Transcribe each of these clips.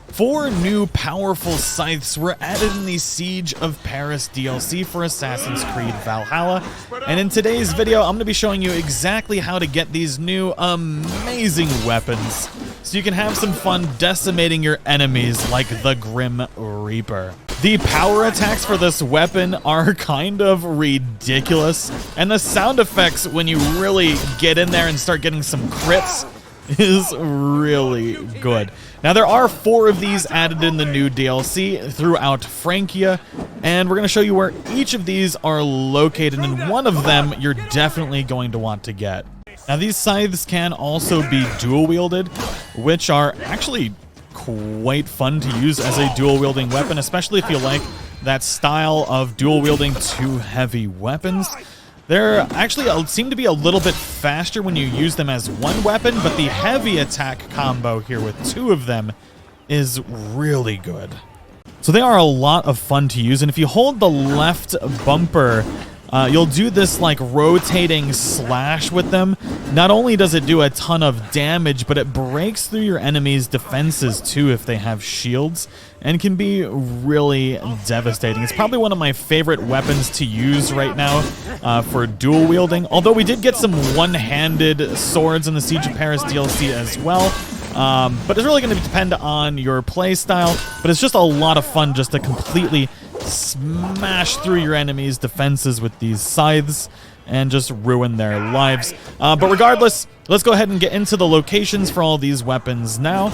4 new powerful scythes were added in the Siege of Paris DLC for Assassin's Creed Valhalla, and in today's video I'm going to be showing you exactly how to get these new amazing weapons so you can have some fun decimating your enemies like the Grim Reaper. The power attacks for this weapon are kind of ridiculous, and the sound effects when you really get in there and start getting some crits is really good. Now there are 4 of these added in the new DLC throughout Francia, and we're going to show you where each of these are located, and one of them you're definitely going to want to get. Now these scythes can also be dual wielded, which are actually quite fun to use as a dual wielding weapon, especially if you like that style of dual wielding 2 heavy weapons. They're actually seem to be a little bit faster when you use them as one weapon, but the heavy attack combo here with 2 of them is really good. So they are a lot of fun to use, and if you hold the left bumper, you'll do this like rotating slash with them. Not only does it do a ton of damage, but it breaks through your enemy's defenses too if they have shields, and can be really devastating. It's probably one of my favorite weapons to use right now for dual wielding, although we did get some one-handed swords in the Siege of Paris DLC as well. But it's really going to depend on your play style, but it's just a lot of fun just to completely smash through your enemy's defenses with these scythes and just ruin their lives. But regardless, let's go ahead and get into the locations for all these weapons now.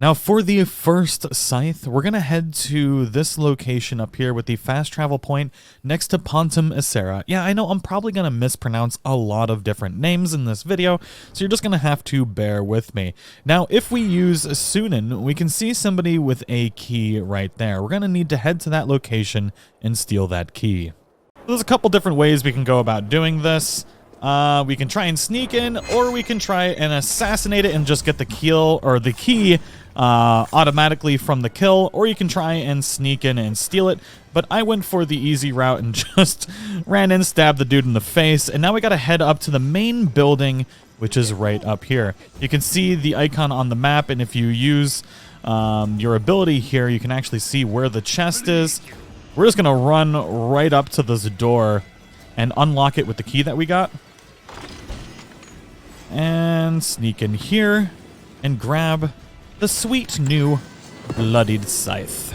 Now for the first scythe, we're going to head to this location up here with the fast travel point next to Pontum Isera. Yeah, I know I'm probably going to mispronounce a lot of different names in this video, so you're just going to have to bear with me. Now, if we use Sunan, we can see somebody with a key right there. We're going to need to head to that location and steal that key. There's a couple different ways we can go about doing this. We can try and sneak in, or we can try and assassinate it and just get the kill or the key automatically from the kill, or you can try and sneak in and steal it. But I went for the easy route and just ran in, stabbed the dude in the face, and now we gotta head up to the main building, which is right up here. You can see the icon on the map, and if you use your ability here, you can actually see where the chest is. We're just gonna run right up to this door and unlock it with the key that we got. And sneak in here and grab the sweet new Bloodied Scythe.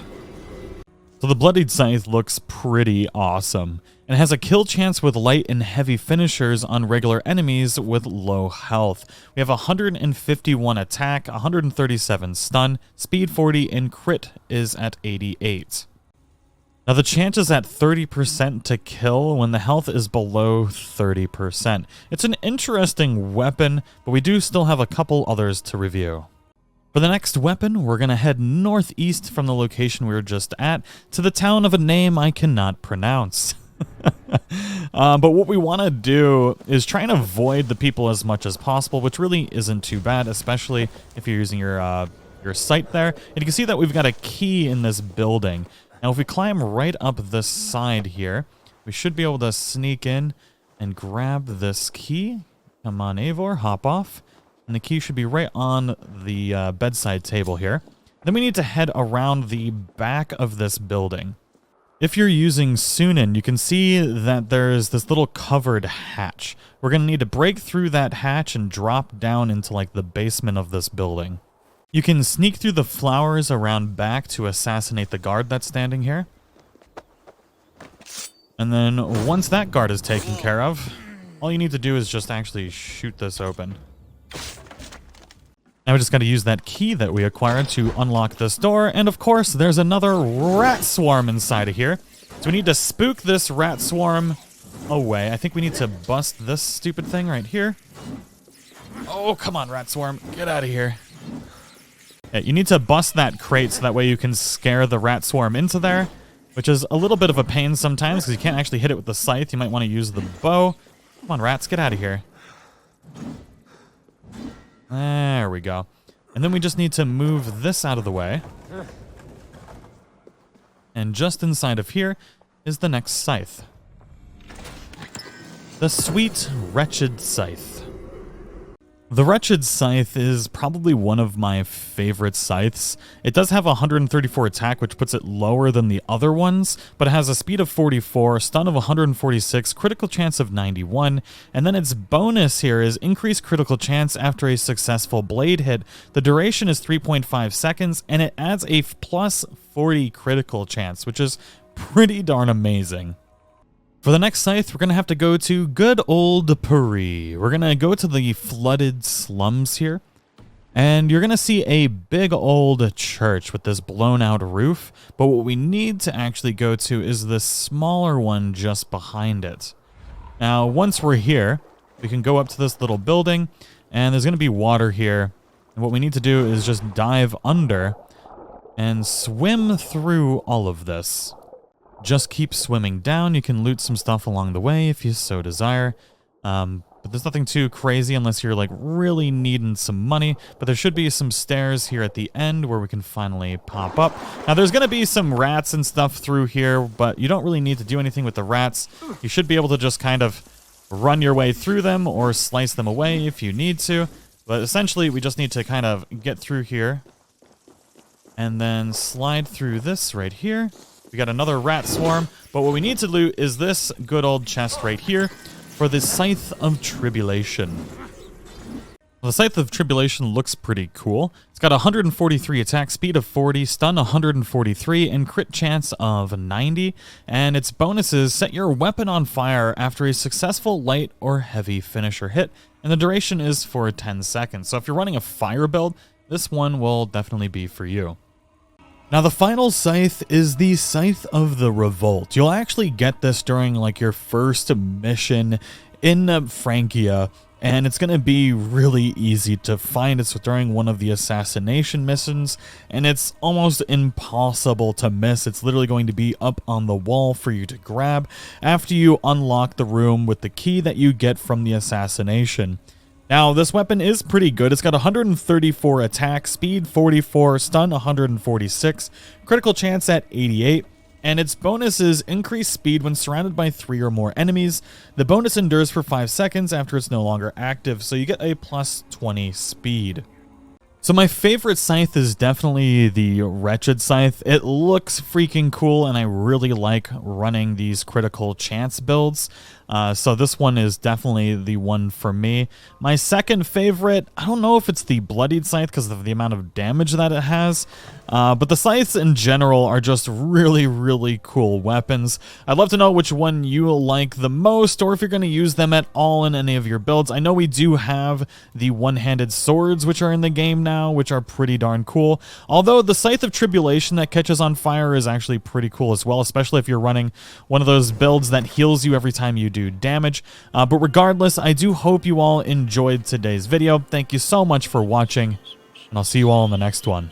So the Bloodied Scythe looks pretty awesome and has a kill chance with light and heavy finishers on regular enemies with low health. We have 151 attack, 137 stun, speed 40, and crit is at 88. Now the chance is at 30% to kill when the health is below 30%. It's an interesting weapon, but we do still have a couple others to review. For the next weapon, we're going to head northeast from the location we were just at to the town of a name I cannot pronounce. But what we want to do is try and avoid the people as much as possible, which really isn't too bad, especially if you're using your sight there. And you can see that we've got a key in this building. Now, if we climb right up this side here, we should be able to sneak in and grab this key. Come on, Eivor, hop off. And the key should be right on the bedside table here. Then we need to head around the back of this building. If you're using Sunan, you can see that there's this little covered hatch. We're going to need to break through that hatch and drop down into like the basement of this building. You can sneak through the flowers around back to assassinate the guard that's standing here. And then once that guard is taken care of, all you need to do is just actually shoot this open. Now we just got to use that key that we acquired to unlock this door. And of course, there's another rat swarm inside of here. So we need to spook this rat swarm away. I think we need to bust this stupid thing right here. Oh, come on, rat swarm. Get out of here. Yeah, you need to bust that crate so that way you can scare the rat swarm into there, which is a little bit of a pain sometimes because you can't actually hit it with the scythe. You might want to use the bow. Come on, rats, get out of here. There we go. And then we just need to move this out of the way. And just inside of here is the next scythe. The sweet, wretched Scythe. The Wretched Scythe is probably one of my favorite scythes. It does have 134 attack, which puts it lower than the other ones, but it has a speed of 44, stun of 146, critical chance of 91, and then its bonus here is increased critical chance after a successful blade hit. The duration is 3.5 seconds, and it adds a plus 40 critical chance, which is pretty darn amazing. For the next scythe, we're going to have to go to good old Paris. We're going to go to the flooded slums here. And you're going to see a big old church with this blown out roof. But what we need to actually go to is the smaller one just behind it. Now, once we're here, we can go up to this little building. And there's going to be water here. And what we need to do is just dive under and swim through all of this. Just keep swimming down. You can loot some stuff along the way if you so desire. But there's nothing too crazy unless you're like really needing some money. But there should be some stairs here at the end where we can finally pop up. Now there's going to be some rats and stuff through here, but you don't really need to do anything with the rats. You should be able to just kind of run your way through them or slice them away if you need to. But essentially we just need to kind of get through here and then slide through this right here. We got another rat swarm, but what we need to loot is this good old chest right here for the Scythe of Tribulation. The Scythe of Tribulation looks pretty cool. It's got 143 attack, speed of 40, stun 143, and crit chance of 90. And its bonuses: set your weapon on fire after a successful light or heavy finisher hit, and the duration is for 10 seconds. So if you're running a fire build, this one will definitely be for you. Now the final scythe is the Scythe of the Revolt. You'll actually get this during like your first mission in Francia, and it's going to be really easy to find. It's during one of the assassination missions, and it's almost impossible to miss. It's literally going to be up on the wall for you to grab after you unlock the room with the key that you get from the assassination. Now, this weapon is pretty good. It's got 134 attack, speed 44, stun 146, critical chance at 88, and its bonus is increased speed when surrounded by 3 or more enemies. The bonus endures for 5 seconds after it's no longer active, so you get a plus 20 speed. So my favorite scythe is definitely the Wretched Scythe. It looks freaking cool, and I really like running these critical chance builds. So this one is definitely the one for me. My second favorite, I don't know if it's the Bloodied Scythe because of the amount of damage that it has, but the scythes in general are just really, really cool weapons. I'd love to know which one you like the most, or if you're going to use them at all in any of your builds. I know we do have the one-handed swords, which are in the game now, which are pretty darn cool. Although the Scythe of Tribulation that catches on fire is actually pretty cool as well, especially if you're running one of those builds that heals you every time you do damage. But regardless, I do hope you all enjoyed today's video. Thank you so much for watching, and I'll see you all in the next one.